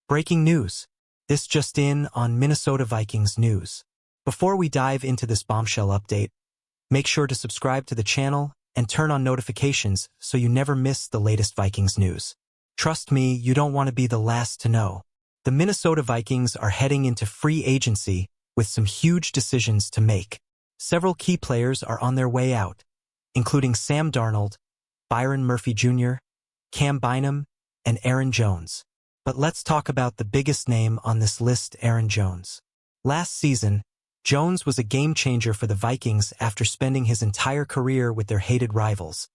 Breaking news. This just in on Minnesota Vikings news. Before we dive into this bombshell update, make sure to subscribe to the channel and turn on notifications so you never miss the latest Vikings news. Trust me, you don't want to be the last to know. The Minnesota Vikings are heading into free agency with some huge decisions to make. Several key players are on their way out, including Sam Darnold, Byron Murphy Jr., Cam Bynum, and Aaron Jones. But let's talk about the biggest name on this list, Aaron Jones. Last season, Jones was a game-changer for the Vikings after spending his entire career with their hated rivals,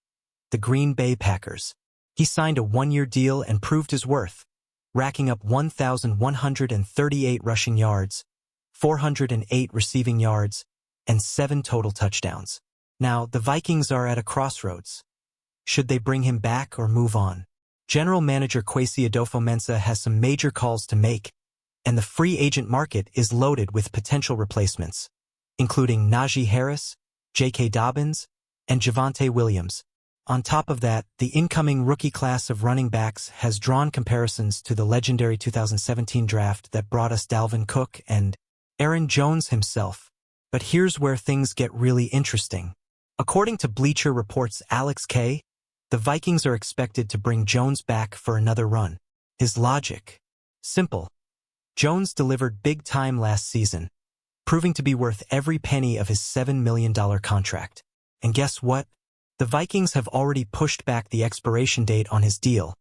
the Green Bay Packers. He signed a one-year deal and proved his worth, racking up 1,138 rushing yards, 408 receiving yards, and 7 total touchdowns. Now, the Vikings are at a crossroads. Should they bring him back or move on? General Manager Kwesi Adofo-Mensah has some major calls to make, and the free agent market is loaded with potential replacements, including Najee Harris, J.K. Dobbins, and Javonte Williams. On top of that, the incoming rookie class of running backs has drawn comparisons to the legendary 2017 draft that brought us Dalvin Cook and Aaron Jones himself. But here's where things get really interesting. According to Bleacher Report's Alex K., the Vikings are expected to bring Jones back for another run. His logic? Simple. Jones delivered big time last season, proving to be worth every penny of his $7 million contract. And guess what? The Vikings have already pushed back the expiration date on his deal,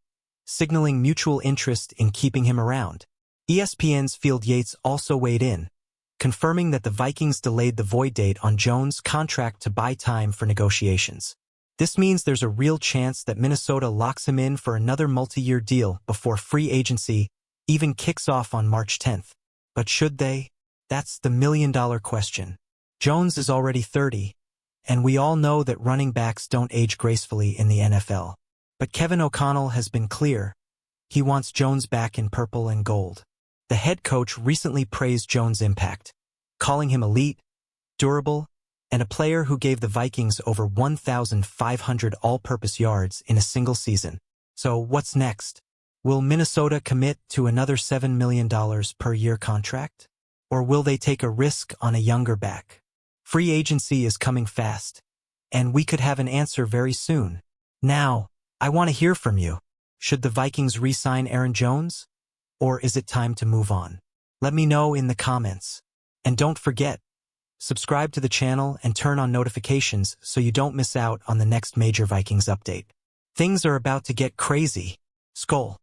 signaling mutual interest in keeping him around. ESPN's Field Yates also weighed in, confirming that the Vikings delayed the void date on Jones' contract to buy time for negotiations. This means there's a real chance that Minnesota locks him in for another multi-year deal before free agency even kicks off on March 10th. But should they? That's the million-dollar question. Jones is already 30, and we all know that running backs don't age gracefully in the NFL. But Kevin O'Connell has been clear. He wants Jones back in purple and gold. The head coach recently praised Jones' impact, calling him elite, durable, and a player who gave the Vikings over 1,500 all-purpose yards in a single season. So what's next? Will Minnesota commit to another $7 million per year contract? Or will they take a risk on a younger back? Free agency is coming fast, and we could have an answer very soon. Now, I want to hear from you. Should the Vikings re-sign Aaron Jones? Or is it time to move on? Let me know in the comments. And don't forget, subscribe to the channel and turn on notifications so you don't miss out on the next major Vikings update. Things are about to get crazy. Skol.